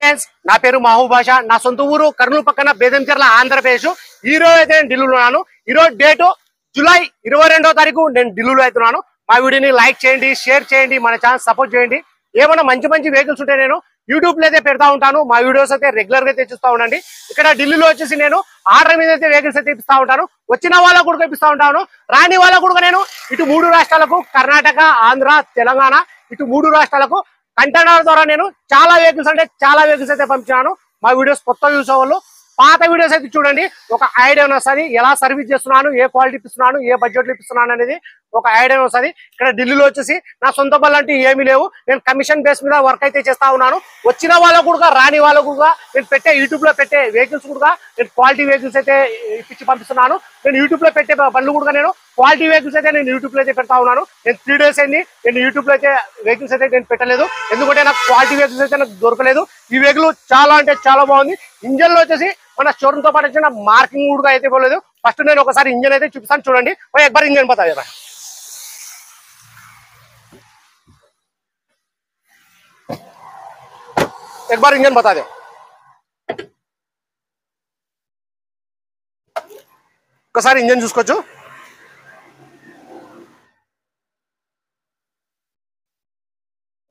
Friends, నా పేరు మహబూబ్ బాషా. నా సొంత ఊరు కర్నూలు పక్కన బేదంచెర్ల, ఆంధ్రప్రదేశ్. ఈ రోజు అయితే నేను ఢిల్లీలో ఉన్నాను. ఈ రోజు డేటు జూలై 22వ తారీఖు నేను ఢిల్లీలో అవుతున్నాను. మా వీడియోని లైక్ చేయండి, షేర్ చేయండి, మన ఛానల్ సపోర్ట్ చేయండి. ఏమైనా మంచి మంచి వెహికల్స్ ఉంటే నేను యూట్యూబ్ లో అయితే పెడతా ఉంటాను. మా వీడియోస్ అయితే రెగ్యులర్ గా తెచ్చిస్తూ ఉండండి. ఇక్కడ ఢిల్లీలో వచ్చేసి నేను ఆర్డర్ మీద అయితే వెహికల్స్ అయితే ఇప్పిస్తా ఉంటాను. వచ్చిన వాళ్ళకు కూడా ఇప్పిస్తా ఉంటాను, రాని వాళ్ళకు కూడా నేను ఇటు 3 రాష్ట్రాలకు, కర్ణాటక, ఆంధ్ర, తెలంగాణ, ఇటు 3 రాష్ట్రాలకు కంటైనర్ ద్వారా నేను చాలా వెహికల్స్ అయితే పంపించాను. మా వీడియోస్ కొత్త యూస్ అవ్వాలి, పాత వీడియోస్ అయితే చూడండి. ఒక ఐడియా వస్తుంది, ఎలా సర్వీస్ చేస్తున్నాను, ఏ క్వాలిటీ ఇస్తున్నాను, ఏ బడ్జెట్ లో ఇస్తున్నాను అనేది ఒక ఐడియా వస్తుంది. ఇక్కడ ఢిల్లీలో వచ్చేసి నా సొంత బళ్ళు అంటే ఏమీ లేవు. నేను కమిషన్ బేస్ మీద వర్క్ అయితే చేస్తా ఉన్నాను. వచ్చిన వాళ్ళకు కూడా, రాని వాళ్ళకు కూడా నేను పెట్టే యూట్యూబ్ లో పెట్టే వెహికల్స్ కూడా నేను క్వాలిటీ వెహికల్స్ అయితే ఇప్పించి పంపిస్తున్నాను. నేను యూట్యూబ్ లో పెట్టే బండ్లు కూడా నేను క్వాలిటీ వెహికల్స్ అయితే నేను యూట్యూబ్ లో అయితే పెడతా ఉన్నాను. నేను 3 days అయింది నేను యూట్యూబ్ లో అయితే వెహికల్స్ అయితే నేను పెట్టలేదు, ఎందుకంటే నాకు క్వాలిటీ వెహికల్స్ అయితే నాకు దొరకలేదు. ఈ వెహికల్ చాలా అంటే చాలా బాగుంది. ఇంజన్ లో వచ్చేసి మన షోరూమ్ తో పాటు వచ్చిన మార్కింగ్ కూడా అయితే పోలేదు. ఫస్ట్ నేను ఒకసారి ఇంజన్ అయితే చూపిస్తాను, చూడండి. ఎక్బార్ ఇంజన్ బతా देना, एक बार इंजन बता दे. ఒకసారి ఇంజన్ చూసుకోవచ్చు.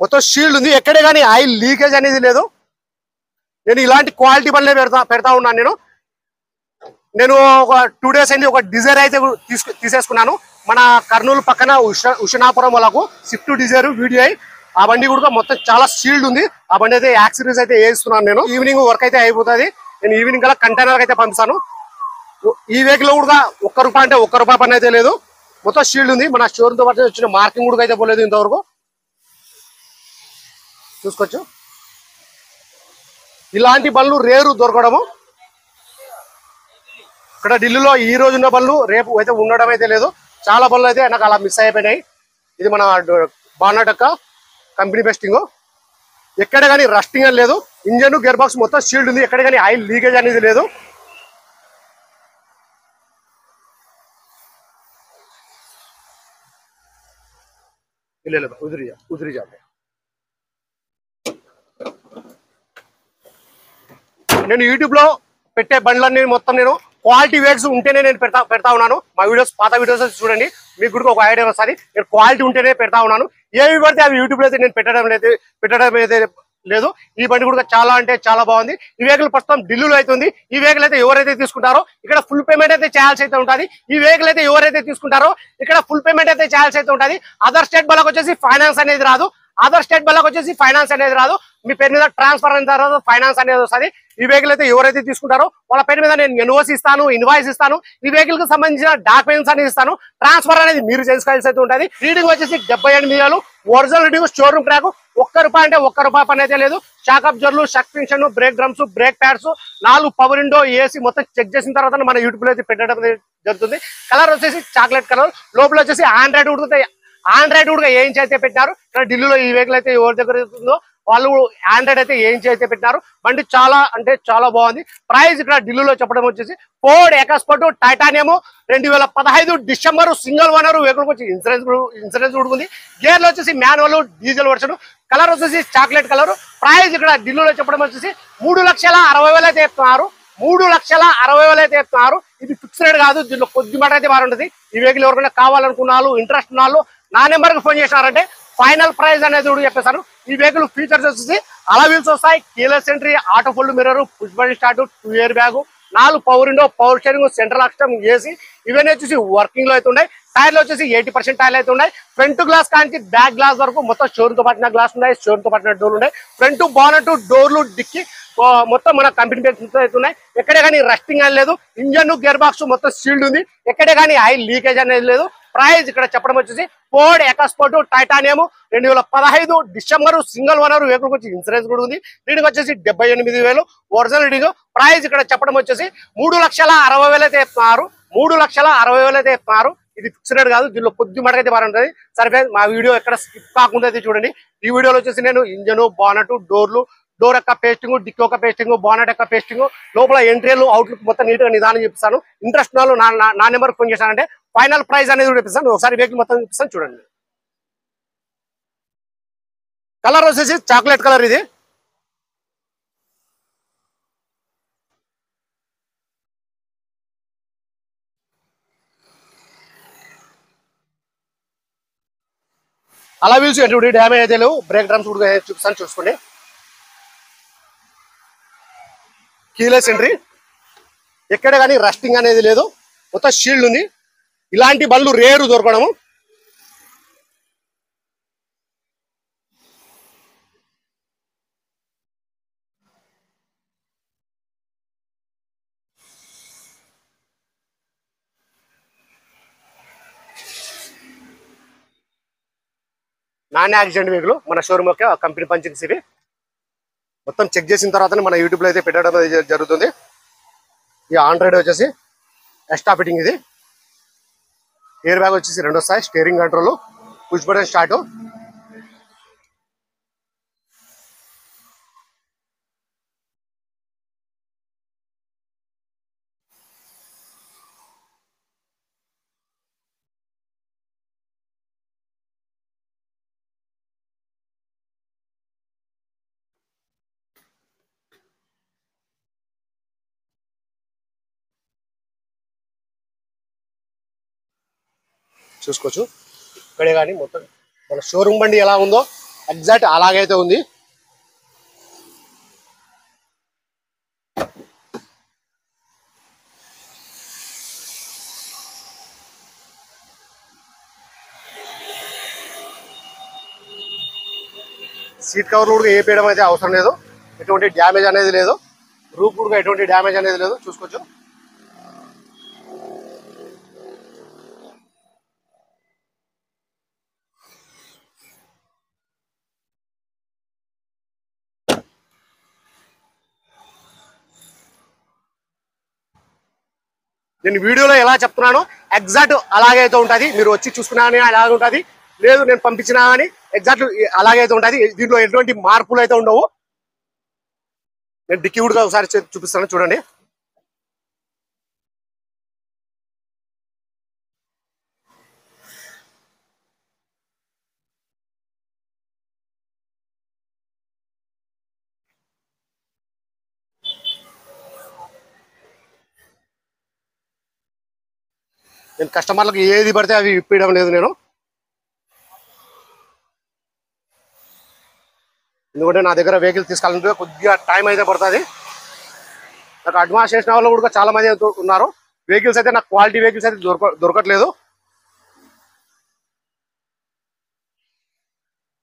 మొత్తం షీల్డ్ ఉంది, ఎక్కడే కానీ ఆయిల్ లీకేజ్ అనేది లేదు. నేను ఇలాంటి క్వాలిటీ బండ్లే పెడతా ఉన్నాను. నేను ఒక 2 days అయింది ఒక డిజైర్ అయితే తీసేసుకున్నాను. మన కర్నూలు పక్కన ఉషనాపురం వాళ్ళకు స్విఫ్ట్ డిజైర్ వీడియో, ఆ బండి కూడా మొత్తం చాలా షీల్డ్ ఉంది. ఆ బండి అయితే యాక్సరీస్ అయితే వేస్తున్నాను. నేను ఈవినింగ్ వర్క్ అయితే అయిపోతుంది. నేను ఈవినింగ్ కల్లా కంటైనర్ అయితే పంపిస్తాను. ఈ వెహికల్ కూడా ₹1 అంటే ₹1 పని అయితే లేదు, మొత్తం షీల్డ్ ఉంది. మన షోరూమ్ తో పాటు వచ్చిన మార్కింగ్ కూడా అయితే పోలేదు ఇంతవరకు, చూసుకోవచ్చు. ఇలాంటి బండ్లు రేరు దొరకడము. ఇక్కడ ఢిల్లీలో ఈ రోజు ఉన్న బండ్లు రేపు అయితే ఉండడం అయితే లేదు. చాలా బండ్లు అయితే నాకు అలా మిస్ అయిపోయినాయి. ఇది మన బార్నటక్క కంపెనీ బెస్టింగ్, ఎక్కడ కానీ రస్టింగ్ అని లేదు. ఇంజన్, గేర్ బాక్స్ మొత్తం షీల్డ్ ఉంది, ఎక్కడ కానీ ఆయిల్ లీకేజ్ అనేది లేదు. ఉదిరి జాబ్. నేను యూట్యూబ్ లో పెట్టే బండ్లన్నీ మొత్తం నేను క్వాలిటీ వెహికల్స్ ఉంటేనే నేను పెడతా ఉన్నాను. మా వీడియోస్, పాత వీడియోస్ చూడండి, మీకు కూడా ఒక ఐడియా వస్తుంది. నేను క్వాలిటీ ఉంటేనే పెడతా ఉన్నాను. ఏవి పడితే అవి యూట్యూబ్ లో అయితే నేను పెట్టడం అయితే లేదు. ఈ బండి కూడా చాలా అంటే చాలా బాగుంది. ఈ వెహికల్ ప్రస్తుతం ఢిల్లీలో అవుతుంది. ఈ వెహికల్ అయితే ఎవరైతే తీసుకుంటారో ఇక్కడ ఫుల్ పేమెంట్ అయితే చేయాల్సి అయితే ఉంటుంది. ఈ వెహికల్ అయితే ఎవరైతే తీసుకుంటారో ఇక్కడ ఫుల్ పేమెంట్ అయితే చేయాల్సి అయితే ఉంటుంది. అదర్ స్టేట్ వాళ్ళకి వచ్చేసి ఫైనాన్స్ అనేది రాదు. మీ పేరు మీద ట్రాన్స్ఫర్ అయిన తర్వాత ఫైనాన్స్ అనేది వస్తుంది. ఈ వెహికల్ అయితే ఎవరైతే తీసుకుంటారో వాళ్ళ పేరు మీద నేను ఎన్ఓసి ఇస్తాను, ఇన్వాయిస్ ఇస్తాను, ఈ వెహికల్ కి సంబంధించిన డాక్యుమెంట్స్ అనేది ఇస్తాను. ట్రాన్స్ఫర్ అనేది మీరు చేసుకోవాల్సి అయితే ఉంటుంది. రీడింగ్ వచ్చేసి 78,000 ఒరిజినల్ రీడింగ్, షోరూమ్ ట్రాక్. ₹1 అంటే ₹1 పని అయితే లేదు. షాక్ అబ్జర్వర్లు, suspension, brake drums, brake pads, 4 power window, AC మొత్తం చెక్ చేసిన తర్వాత మన యూట్యూబ్ లో అయితే పెట్టడం జరుగుతుంది. కలర్ వచ్చేసి చాక్లెట్ కలర్, లోపల వచ్చేసి ఆండ్రాయిడ్ కూడా ఏం అయితే పెట్టినారు. ఇక్కడ ఢిల్లీలో ఈ వెహికల్ అయితే ఎవరి దగ్గర ఉందో వాళ్ళు ఆండ్రాయిడ్ అయితే ఏం అయితే పెట్టినారు. బండి చాలా అంటే చాలా బాగుంది. ప్రైస్ ఇక్కడ ఢిల్లీలో చెప్పడం వచ్చేసి Ford EcoSport titanium 2015 December single owner vehicle వచ్చి ఇన్సూరెన్స్ ఉడుకుంది. గేర్లు వచ్చేసి మాన్యువల్, డీజిల్ వర్షన్. కలర్ వచ్చేసి చాక్లెట్ కలర్. ప్రైస్ ఇక్కడ ఢిల్లీలో చెప్పడం వచ్చేసి 3,60,000 అయితే చెప్తున్నారు. 3,60,000 అయితే చెప్తున్నారు. ఇది ఫిక్స్ రేట్ కాదు, దీంట్లో కొద్ది మాట అయితే బాగుంటుంది. ఈ వెహికల్ ఎవరికైనా కావాలనుకున్న వాళ్ళు, ఇంట్రెస్ట్ ఉన్న వాళ్ళు నా నెంబర్ కి ఫోన్ చేసినారంటే ఫైనల్ ప్రైస్ అనేది కూడా చెప్పేశాను. ఈ వెహికల్ ఫీచర్స్ వచ్చేసి అలా వీల్స్ వస్తాయి, keyless entry, auto fold mirror, push button start, 2 year bag, 4 power window, power steering, central system, AC ఇవన్నీ వచ్చేసి వర్కింగ్ లో అయితే ఉన్నాయి. టైర్లు వచ్చేసి 80% టైర్లు అయితే ఉన్నాయి. ఫ్రంట్ గ్లాస్ కాంచి బ్యాక్ గ్లాస్ వరకు మొత్తం షోరూమ్ తో పట్టిన గ్లాస్ ఉన్నాయి, షోరూమ్ తో పట్టిన డోర్లు ఉన్నాయి. ఫ్రంట్ బానెట్, డోర్లు, డిక్కి మొత్తం మన కంపెనీ పేర్స్ అయితే ఉన్నాయి. ఎక్కడే కానీ రస్టింగ్ అని లేదు. ఇంజన్, గేర్ బాక్స్ మొత్తం సీల్డ్ ఉంది, ఎక్కడే కానీ ఆయిల్ లీకేజ్ అనేది లేదు. ప్రైస్ ఇక్కడ చెప్పడం వచ్చేసి Ford EcoSport titanium 2015 December single owner vehicle వచ్చి ఇన్సూరెన్స్ కూడా ఉంది. రీడింగ్ వచ్చేసి 78,000 ఒరిజినల్ రీడింగ్. ప్రైస్ ఇక్కడ చెప్పడం వచ్చేసి 3,60,000 అయితే చెప్తున్నారు. 3,60,000 అయితే చెప్తున్నారు. ఇది ఫిక్స్ రేట్ కాదు, దీనిలో కొద్ది మటుకైతే బాగుంటుంది. సరే ఫ్రెండ్స్, మా వీడియో ఎక్కడ స్కిప్ కాకుండా అయితే చూడండి. ఈ వీడియోలో వచ్చేసి నేను ఇంజన్, బానెట్, డోర్లు, డోర్ యొక్క పేస్టింగ్, డిక్కీ యొక్క పేస్టింగ్, బానెట్ యొక్క పేస్టింగ్, లోపల ఎంట్రీలు, అవుట్లుక్ మొత్తం నీట్ గా నిదానం చూపిస్తాను. ఇంట్రెస్ట్ వాళ్ళు నా నెంబర్ ఫోన్ చేశానంటే ఫైనల్ ప్రైస్ అనేది కూడా చూపిస్తాను. ఒకసారి వెహికల్ మొత్తం చూపిస్తాను, చూడండి. కలర్ వచ్చేసి చాక్లెట్ కలర్. ఇది అలా వీల్స్ ఎటువంటి డ్యామేజ్ అయితే లేవు. బ్రేక్ డ్రమ్స్ కూడా చూపిస్తాను చూసుకోండి. కీలెస్ ఎంట్రీ, ఎక్కడ కానీ రస్టింగ్ అనేది లేదు, మొత్తం షీల్డ్ ఉంది. ఇలాంటి బండ్లు రేరు దొరకడము. నాన్ యాక్సిడెంట్ వెహికల్ మన షోరూమ్ యొక్క కంపెనీ పంచింగ్స్ ఇవి. మొత్తం చెక్ చేసిన తర్వాత మన యూట్యూబ్ లో అయితే పెట్టడం జరుగుతుంది. ఈ ఆండ్రాయిడ్ వచ్చేసి ఎక్స్ట్రా ఫిట్టింగ్, ఇది ఎయిర్ బ్యాగ్ వచ్చేసి 2 వస్తాయి, steering control, push button start. చూసుకోవచ్చు ఇక్కడే కానీ మొత్తం మన షోరూమ్ బండి ఎలా ఉందో ఎగ్జాక్ట్ అలాగైతే ఉంది. సీట్ కవర్లు కూడా ఏ పేయడం అయితే అవసరం లేదు, ఎటువంటి డ్యామేజ్ అనేది లేదు. రూఫ్ కూడా ఎటువంటి డ్యామేజ్ అనేది లేదు, చూసుకోవచ్చు. నేను వీడియోలో ఎలా చెప్తున్నానో ఎగ్జాక్ట్ అలాగే అయితే ఉంటుంది. మీరు వచ్చి చూసుకున్నా కానీ అలాగే ఉంటుంది, లేదు నేను పంపించినా కానీ ఎగ్జాక్ట్ అలాగే అయితే ఉంటుంది. దీంట్లో ఎటువంటి మార్పులు అయితే ఉండవు. నేను డిక్కీ కూడా ఒకసారి చూపిస్తాను చూడండి. నేను కస్టమర్లకు ఏది పడితే అవి ఇప్పించడం లేదు నేను, ఎందుకంటే నా దగ్గర వెహికల్ తీసుకోవాలంటే కొద్దిగా టైం అయితే పడుతుంది. నాకు అడ్వాన్స్ చేసిన వాళ్ళు కూడా చాలా మంది ఉన్నారు. వెహికల్స్ అయితే నాకు క్వాలిటీ వెహికల్స్ అయితే దొరకట్లేదు.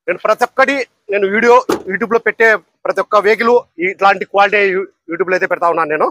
నేను ప్రతి ఒక్కటి నేను యూట్యూబ్ లో పెట్టే ప్రతి ఒక్క వెహికల్ ఇట్లాంటి క్వాలిటీ యూట్యూబ్ లో అయితే పెడతా ఉన్నాను నేను.